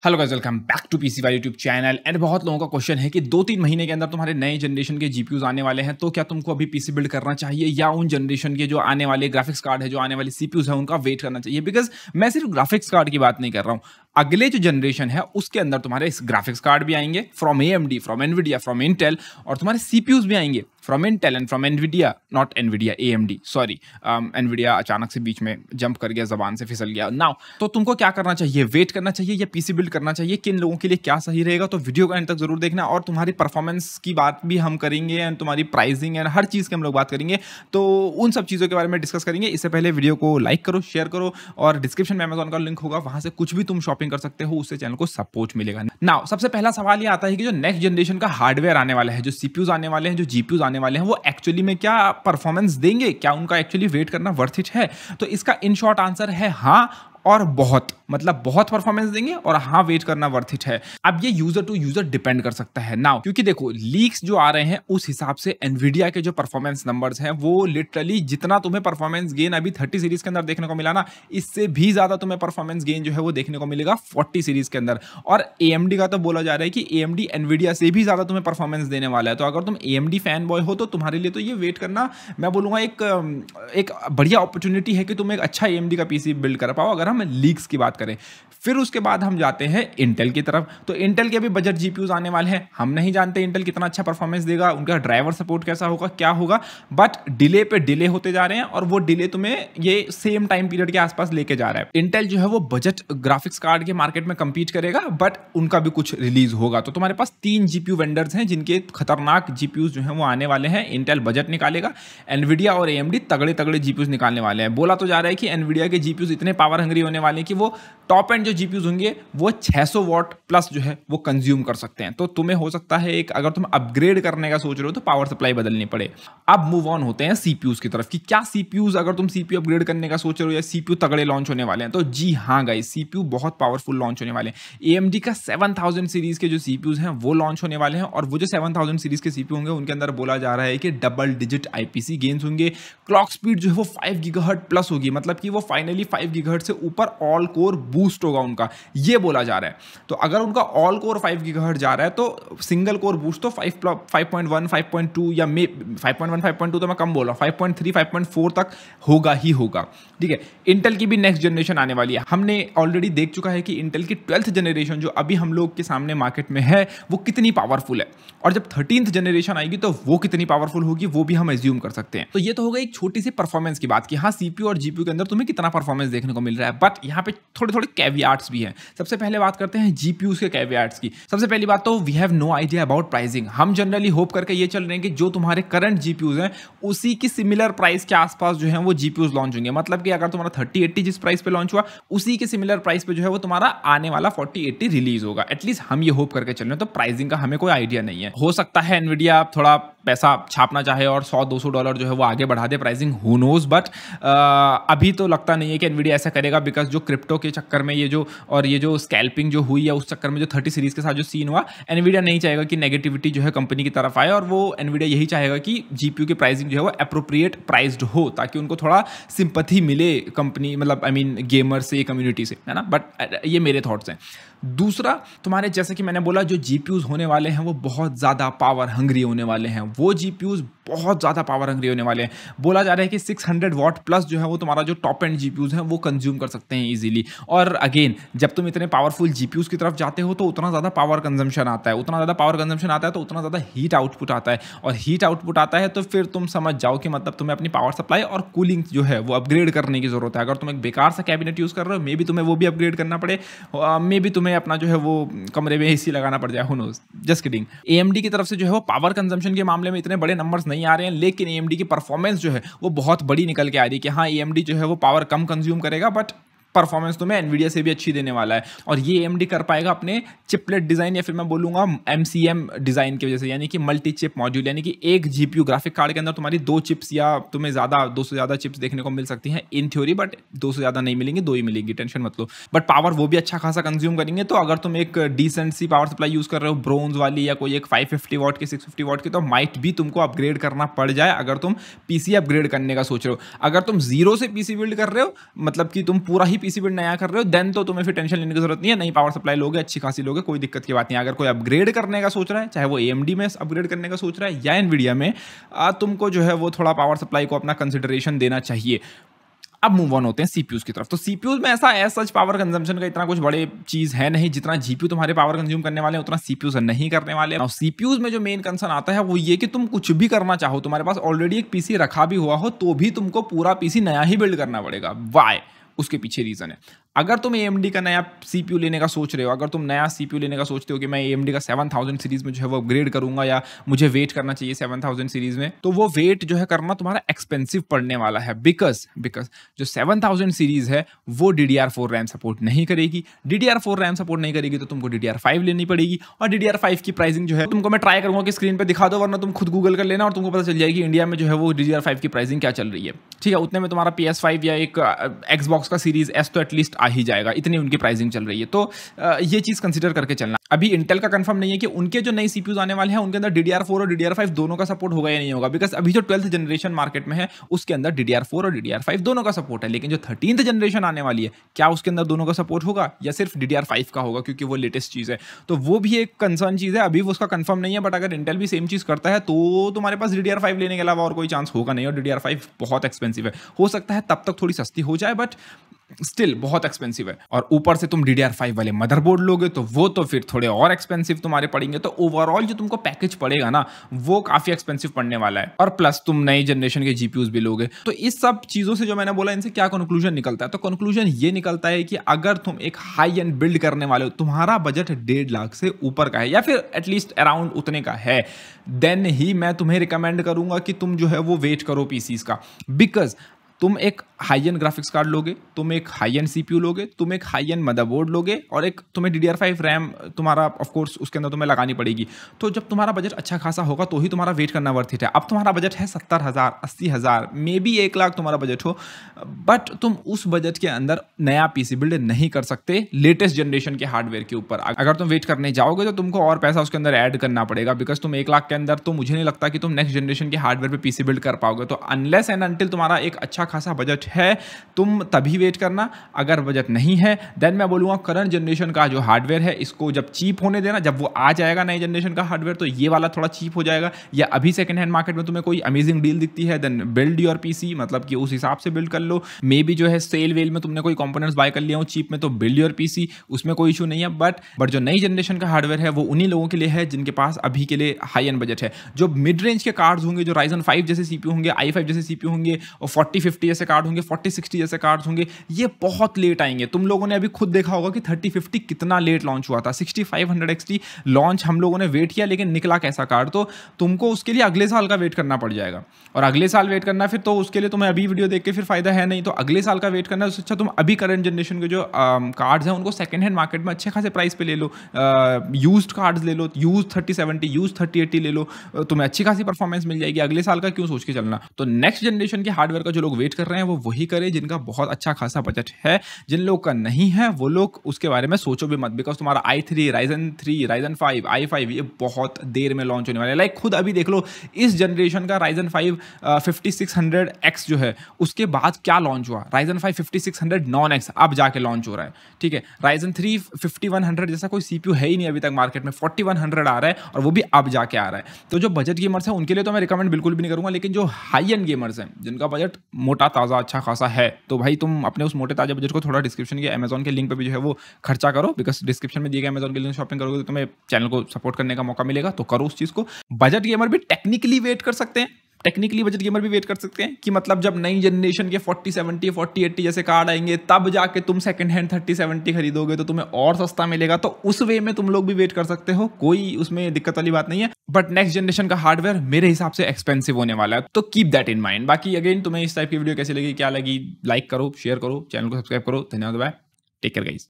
Hello guys, welcome back to PCY YouTube channel. And बहुत लोगों का क्वेश्चन है कि 2-3 महीने के अंदर तुम्हारे नए जनरेशन के जीपीयूज आने वाले हैं, तो क्या तुमको अभी पीसी बिल्ड करना चाहिए या उन जनरेशन के जो आने वाले ग्राफिक्स कार्ड है, जो आने वाले सीपीयूज है, उनका वेट करना चाहिए? बिकॉज मैं सिर्फ ग्राफिक्स कार्ड की बात नहीं कर रहा हूँ, अगले जो जनरेशन है उसके अंदर तुम्हारे ग्राफिक्स कार्ड भी आएंगे from AMD, from Nvidia, from Intel, और तुम्हारे सीपीयूज भी आएंगे from Intel and from Nvidia, not Nvidia, AMD, sorry, Nvidia अचानक से बीच में जंप कर गया, जबान से फिसल गया। नाउ तो तुमको क्या करना चाहिए? वेट करना चाहिए या पीसी बिल्ड करना चाहिए? किन लोगों के लिए क्या सही रहेगा? तो वीडियो का एंड तक जरूर देखना, और तुम्हारी परफॉर्मेंस की बात भी हम करेंगे एंड तुम्हारी प्राइसिंग एंड हर चीज़ की हम लोग बात करेंगे, तो उन सब चीज़ों के बारे में डिस्कस करेंगे। इससे पहले वीडियो को लाइक करो, शेयर करो, और डिस्क्रिप्शन में अमेजॉन का लिंक होगा, वहां से कुछ भी तुम शॉपिंग कर सकते हो, उससे चैनल को सपोर्ट मिलेगा। नाउ सबसे पहला सवाल ये आता है कि जो नेक्स्ट जनरेशन का हार्डवेयर आने वाला है, जो सीपीयूज आने वाले हैं, जो जीपीयूज आने वाले हैं, वो एक्चुअली में क्या परफॉर्मेंस देंगे? क्या उनका एक्चुअली वेट करना वर्थ इट है? तो इसका इन शॉर्ट आंसर है हाँ, और बहुत, मतलब बहुत परफॉर्मेंस देंगे, और हाँ, वेट करना वर्थ इट है। अब ये यूजर टू यूजर डिपेंड कर सकता है नाउ, क्योंकि देखो लीक्स जो आ रहे हैं उस हिसाब से एनवीडिया के जो परफॉर्मेंस नंबर्स हैं वो लिटरली जितना तुम्हें परफॉर्मेंस गेन अभी 30 सीरीज के अंदर देखने को मिला ना, इससे भी ज्यादा तुम्हें परफॉर्मेंस गेन जो है वो देखने को मिलेगा 40 सीरीज के अंदर। और एएमडी का तो बोला जा रहा है कि एएमडी एनवीडिया से भी ज्यादा तुम्हें परफॉर्मेंस देने वाला है। तो अगर तुम एएमडी फैन बॉय हो तो तुम्हारे लिए तो ये वेट करना, मैं बोलूंगा, एक बढ़िया अपॉर्चुनिटी है कि तुम एक अच्छा एएमडी का पीसी बिल्ड कर पाओ, अगर हम लीक्स की बात करें। फिर उसके बाद हम जाते हैं इंटेल की तरफ। तो इंटेल के भी बजट जीपीयूज आने वाले हैं, हम नहीं जानते इंटेल कितना अच्छा परफॉर्मेंस देगा, उनका ड्राइवर सपोर्ट कैसा होगा, क्या होगा, बट डिले पे डिले होते जा रहे हैं, और वो डिले तुम्हें ये सेम टाइम पीरियड के आसपास लेके जा रहा है। इंटेल जो है वो बजट ग्राफिक्स कार्ड के मार्केट में कंपीट करेगा, बट उनका भी कुछ रिलीज होगा। तो तुम्हारे पास 3 जीपीयू वेंडर्स हैं जिनके खतरनाक जीपीयूज जो है वो आने वाले हैं। इंटेल बजट निकालेगा, एनवीडिया और एएमडी तगड़े तगड़े जीपीयूज निकालने वाले हैं। बोला तो जा रहा है कि एनवीडिया के जीपीयूज इतने पावर हंग्री होने वाले हैं कि वो टॉप एंड जो जीपीयूज होंगे वो 600 वॉट प्लस जो है वो कंज्यूम कर सकते हैं। तो तुम्हें हो सकता है एक, अगर तुम अपग्रेड करने का सोच रहे हो तो पावर सप्लाई बदलनी पड़े। अब मूव ऑन होते हैं सीपीयूज की तरफ कि क्या सीपीयूज, अगर तुम सीपीयू अपग्रेड करने का सोच रहे हो या सीपीयू तगड़े लॉन्च होने वाले हैं, तो जी हाँ गाइस, सीपीयू बहुत पावरफुल लॉन्च होने वाले हैं। एएमडी का 7000 सीरीज के जो सीपीयूज हैं वो लॉन्च होने वाले हैं, और वो जो 7000 सीरीज के सीपीयू होंगे उनके अंदर बोला जा रहा है कि डबल डिजिट आईपीसी गेन्स होंगे। क्लॉक स्पीड जो है वो 5 गीगाहर्ट्ज प्लस होगी, मतलब कि वो फाइनली 5 गीगाहर्ट्ज से ऊपर ऑल कोर बूस्ट होगा उनका, ये बोला जा रहा है। तो अगर उनका ऑल कोर 5 गीगाहर्ट्ज जा रहा है तो सिंगल कोर बूस्ट तो 5.1, 5.2 या 5.1, 5.2 तो मैं कम बोल रहा हूँ, 5.3, 5.4 तक होगा ही होगा। ठीक है, इंटेल की भी नेक्स्ट जनरेशन आने वाली है। हमने ऑलरेडी देख चुका है कि इंटेल की 12th जनरेशन जो अभी हम लोग के सामने मार्केट में है वो कितनी पावरफुल है, और जब 13th जनरेशन आएगी तो वो कितनी पावरफुल होगी वो भी हम एज्यूम कर सकते हैं। तो ये तो हो गई एक छोटी सी परफॉर्मेंस की बात कि हाँ, सीपीयू और जीपीयू के अंदर तुम्हें कितना परफॉर्मेंस देखने को मिल रहा है, बट यहाँ पे थोड़े थोड़े कैवियाट्स भी हैं। सबसे पहले बात करते हैं जीपीयूज के कैवियाट्स की। सबसे पहली बात तो we have no idea about pricing. हम जनरली होप करके ये चल रहे हैं कि जो तुम्हारे करंट जीपीयूज हैं उसी की सिमिलर प्राइस के आसपास जो है वो जीपीयूज लॉन्च होंगे। मतलब कि अगर तुम्हारा 3080 जिस प्राइस पे लॉन्च हुआ उसी के सिमिलर प्राइस पे जो है वो तुम्हारा आने वाला 4080 रिलीज होगा। एटलीस्ट हम ये होप करके चल रहे हैं। तो प्राइसिंग का हमें कोई आइडिया नहीं है। हो सकता है एनवीडिया थोड़ा पैसा छापना चाहे और $100-200 जो है वो आगे बढ़ा दे प्राइसिंग, हु नोज, बट अभी तो लगता नहीं है कि एनवीडिया ऐसा करेगा, बिकॉज जो क्रिप्टो के चक्कर में ये जो स्कैल्पिंग जो हुई है उस चक्कर में जो 30 सीरीज के साथ जो सीन हुआ, एनवीडिया नहीं चाहेगा कि नेगेटिविटी जो है कंपनी की तरफ आए, और वो एनवीडिया यही चाहेगा कि जीपीयू की प्राइसिंग जो है वो एप्रोप्रिएट प्राइस्ड हो, ताकि उनको थोड़ा सिंपैथी मिले कंपनी, मतलब आई मीन गेमर से, कम्युनिटी से, है ना। बट ये मेरे थॉट्स हैं। दूसरा, तुम्हारे जैसे कि मैंने बोला, जो जीपीयूज होने वाले हैं वो बहुत ज़्यादा पावर हंग्री होने वाले हैं। वो जीपीयूज बहुत ज़्यादा पावर हंग्री होने वाले हैं। बोला जा रहा है कि 600 वॉट प्लस जो है वो तुम्हारा जो टॉप एंड जीपीयूज हैं वो कंज्यूम कर सकते हैं इजीली। और अगेन, जब तुम इतने पावरफुल जीपीयूज की तरफ जाते हो तो उतना ज़्यादा पावर कंजम्पशन आता है, उतना ज़्यादा पावर कंजम्पशन आता है तो उतना ज़्यादा हीट आउटपुट आता है, और हीट आउटपुट आता है तो फिर तुम समझ जाओ कि मतलब तुम्हें अपनी पावर सप्लाई और कूलिंग जो है वो अपग्रेड करने की जरूरत है। अगर तुम एक बेकार सा कैबिनेट यूज़ कर रहे हो, मे बी तुम्हें वो भी अपग्रेड करना पड़े, मे बी तुम्हें अपना जो है वो कमरे में एसी लगाना पड़ जाए, who knows, just kidding. AMD की तरफ से जो है वो पावर कंजम्पशन के मामले में इतने बड़े नंबर्स नहीं आ रहे हैं, लेकिन एएमडी की परफॉर्मेंस जो है वो बहुत बड़ी निकल के आ रही है कि हाँ, एएमडी जो है वो पावर कम कंज्यूम करेगा, बट परफॉर्मेंस तुम्हें एनवीडिया से भी अच्छी देने वाला है। और ये एएमडी कर पाएगा अपने चिपलेट डिजाइन, या फिर मैं बोलूंगा एमसीएम डिजाइन की वजह से, यानी कि मल्टी चिप मॉड्यूल, यानी कि एक जीपीयू ग्राफिक कार्ड के अंदर तुम्हारी 2 चिप्स या तुम्हें ज्यादा 2 से ज्यादा चिप्स देखने को मिल सकती हैं इन थ्योरी, बट 2 से ज्यादा नहीं मिलेंगी, 2 ही मिलेंगी, टेंशन मत लो। बट पावर वो भी अच्छा खासा कंज्यूम करेंगे। तो अगर तुम एक डिसेंट सी पावर सप्लाई यूज कर रहे हो, ब्रोंज वाली या कोई एक 550 वॉट की, 650 वॉट की, तो माइट भी तुमको अपग्रेड करना पड़ जाए अगर तुम पीसी अपग्रेड करने का सोच रहे हो। अगर तुम जीरो से पीसी बिल्ड कर रहे हो, मतलब कि तुम पूरा ही पीसी बिल्ड नया कर रहे हो देन तो तुम्हें फिर टेंशन लेने की जरूरत नहीं है, नई पावर सप्लाई लोगे, अच्छी खासी लोगे, कोई दिक्कत की बात नहीं। अगर कोई अपग्रेड करने का सोच रहा है, चाहे वो AMD में अपग्रेड करने का सोच रहा है या एनवीडिया में, तुमको जो है वो थोड़ा पावर सप्लाई को अपना कंसिडरेशन देना चाहिए। अब मूव ऑन होते हैं सीपीयूज की तरफ। तो सीपीयूज में ऐसा एज सच पावर कंजम्पशन का इतना कुछ बड़े चीज है नहीं, जितना जीपीयू तुम्हारे पावर कंज्यूम करने वाले हैं उतना सीपीयूज नहीं करने वाले। और सीपीयूज में जो मेन कंसर्न आता है वो ये कि तुम कुछ भी करना चाहो, तुम्हारे पास ऑलरेडी एक पीसी रखा भी हुआ हो तो भी तुमको पूरा पीसी नया ही बिल्ड करना पड़ेगा। वाई? उसके पीछे रीजन है। अगर तुम AMD का नया CPU लेने का सोच रहे हो, अगर तुम नया CPU लेने का सोचते हो कि मैं AMD का 7000 सीरीज में जो है वो अपग्रेड करूंगा या मुझे वेट करना चाहिए 7000 सीरीज में, तो वो वेट जो है करना तुम्हारा एक्सपेंसिव पड़ने वाला है। बिकॉज जो 7000 सीरीज है वो DDR4 रैम सपोर्ट नहीं करेगी। DDR4 रैम सपोर्ट नहीं करेगी तो तुमको DDR5 लेनी पड़ेगी, और DDR5 की प्राइसिंग जो है तुमको मैं ट्राई करूंगा कि स्क्रीन पर दिखा दो, वरना तुम खुद गूगल कर लेना और तुमको पता चल जाएगी इंडिया में जो है वो DDR5 की प्राइसिंग क्या चल रही है। ठीक है, उतने में तुम्हारा PS5 या एक Xbox का सीरीज S तो एटलीस्ट आ ही जाएगा, इतनी उनकी प्राइसिंग चल रही है। तो ये चीज कंसीडर करके चलना। अभी इंटेल का कंफर्म नहीं है कि उनके जो नए सीपीयूज आने वाले हैं उनके अंदर DDR4 और DDR5 दोनों का सपोर्ट होगा या नहीं होगा। बिकॉज अभी जो 12th जनरेशन मार्केट में है उसके अंदर DDR4 और DDR5 दोनों का सपोर्ट है, लेकिन जो 13th जनरेशन आने वाली है क्या उसके अंदर दोनों का सपोर्ट होगा या सिर्फ DDR5 का होगा, क्योंकि वो लेटेस्ट चीज है। तो वो भी एक कंसर्न चीज है, अभी उसका कंफर्म नहीं है। बट अगर इंटेल भी सेम चीज करता है तो तुम्हारे पास DDR5 लेने के अलावा और कोई चांस होगा नहीं, और DDR5 बहुत एक्सपेंसिव है। हो सकता है तब तक थोड़ी सस्ती हो जाए, बट स्टिल बहुत एक्सपेंसिव है। और ऊपर से तुम DDR5 वाले मदरबोर्ड लोगे तो वो तो फिर थोड़े और एक्सपेंसिव तुम्हारे पड़ेंगे। तो ओवरऑल जो तुमको पैकेज पड़ेगा ना वो काफी एक्सपेंसिव पड़ने वाला है, और प्लस तुम नई जनरेशन के जीपीयूज भी लोगे। तो इस सब चीजों से जो मैंने बोला इनसे क्या कंक्लूजन निकलता है, तो कंक्लूजन ये निकलता है कि अगर तुम एक हाई एंड बिल्ड करने वाले हो, तुम्हारा बजट 1.5 लाख से ऊपर का है या फिर एटलीस्ट अराउंड उतने का है, देन ही मैं तुम्हें रिकमेंड करूंगा कि तुम जो है वो वेट करो पीसीज का। बिकॉज तुम एक हाई एंड ग्राफिक्स कार्ड लोगे, तुम एक हाई एंड सीपीयू लोगे, तुम एक हाई एंड मदरबोर्ड लोगे, और एक तुम्हें DDR5 रैम तुम्हारा ऑफ कोर्स उसके अंदर तुम्हें लगानी पड़ेगी। तो जब तुम्हारा बजट अच्छा खासा होगा तो ही तुम्हारा वेट करना वर्थ इट है। अब तुम्हारा बजट है 70,000, 80,000, मे बी 1 लाख तुम्हारा बजट हो, बट तुम उस बजट के अंदर नया पीसी बिल्ड नहीं कर सकते लेटेस्ट जनरेशन के हार्डवेयर के ऊपर। अगर तुम वेट करने जाओगे तो तुमको और पैसा उसके अंदर ऐड करना पड़ेगा, बिकॉज तुम 1 लाख के अंदर तो मुझे नहीं लगता कि तुम नेक्स्ट जनरेशन के हार्डवेयर पे पीसी बिल्ड कर पाओगे। तो अनलेस एंड अनटिल तुम्हारा एक अच्छा खासा बजट है तुम तभी वेट करना। अगर बजट नहीं है देन मैं बोलूंगा करंट जनरेशन का जो हार्डवेयर है इसको जब चीप होने देना, जब वो आ जाएगा नई जनरेशन का हार्डवेयर तो ये वाला थोड़ा चीप हो जाएगा, या अभी सेकंड हैंड मार्केट में तुम्हें कोई अमेजिंग डील दिखती है देन बिल्ड योर पीसी, मतलब कि उस हिसाब से बिल्ड कर लो। मे बी जो है सेल वेल में तुमने कोई कंपोनेंट्स बाय कर लिया हो चीप में तो बिल्ड योर पीसी, उसमें कोई इशू नहीं है। बट जो नई जनरेशन का हार्डवेयर है वो उन्हीं लोगों के लिए है जिनके पास अभी के लिए हाई एंड बजट है। जो मिड रेंज के कार्ड्स होंगे, जो Ryzen 5 जैसे सीपीयू होंगे, i5 जैसे सीपीयू होंगे, और 4050 जैसे कार्ड होंगे, 4060 जैसे कार्ड्स होंगे, ये बहुत लेट आएंगे। तुम लोगों ने अभी खुद देखा होगा कि 3050 कितना लेट लॉन्च हुआ था। 6500 XT लॉन्च हम लोगों ने वेट किया, लेकिन निकला कैसा कार्ड। तो तुमको उसके लिए अगले साल का वेट करना पड़ जाएगा, और अगले साल वेट करना फिर तो उसके लिए तुम्हें अभी वीडियो देख के फिर फायदा है नहीं। तो अगले साल का वेट करना है, उससे अच्छा तुम अभी करंट जनरेशन के जो कार्ड्स हैं उनको सेकंड हैंड मार्केट में अच्छे खासे प्राइस पे ले लो, यूज्ड कार्ड्स ले लो, यूज्ड 3070, यूज्ड 3080 ले लो, तुम्हें अच्छी खासी परफॉर्मेंस मिल जाएगी। अगले साल का क्यों सोच के चलना। तो नेक्स्ट जनरेशन के हार्डवेयर का जो लोग वेट कर रहे हैं वो वही करें जिनका बहुत अच्छा खासा बजट है। जिन लोग का नहीं है वो लोग उसके बारे में सोचो भी मत, बिकॉज तुम्हारा i3, Ryzen 3, Ryzen 5, i5 ये बहुत देर में लॉन्च होने वाले हैं। लाइक खुद अभी देख लो इस जनरेशन का Ryzen 5 5600X जो है उसके बाद क्या लॉन्च हुआ, Ryzen 5 5600 non-X अब जाके लॉन्च हो रहा है। ठीक है, Ryzen 3 5100 जैसा कोई सीपीयू है ही नहीं अभी तक मार्केट में, 4100 आ रहा है और वो भी अब जाके आ रहा है। तो जो बजट गेमर्स हैं उनके लिए तो मैं रिकमेंड बिल्कुल भी नहीं करूंगा, लेकिन जो हाई एंड गेमर्स हैं जिनका बजट मोटा ताज़ा अच्छा खासा है, तो भाई तुम अपने उस मोटे ताजे बजट को थोड़ा डिस्क्रिप्शन के अमेजॉन के लिंक पे भी जो है वो खर्चा करो, बिकॉज डिस्क्रिप्शन में दिए गए अमेजॉन के लिंक शॉपिंग करोगे तो तुम्हें चैनल को सपोर्ट करने का मौका मिलेगा। तो करो उस चीज़ को। बजट गेमर भी टेक्निकली वेट कर सकते हैं, टेक्निकली बजट गेमर भी वेट कर सकते हैं कि मतलब जब नई जनरेशन के 4070, 4080 जैसे कार्ड आएंगे तब जाके तुम सेकंड हैंड 3070 खरीदोगे तो तुम्हें और सस्ता मिलेगा। तो उस वे में तुम लोग भी वेट कर सकते हो, कोई उसमें दिक्कत वाली बात नहीं है। बट नेक्स्ट जनरेशन का हार्डवेयर मेरे हिसाब से एक्सपेंसिव होने वाला है, तो कीप दैट इन माइंड। बाकी अगेन तुम्हें इस टाइप की वीडियो कैसी लगी, क्या लगी, लाइक करो, शेयर करो, चैनल को सब्सक्राइब करो। धन्यवाद, बाय, टेक केयर गाइस।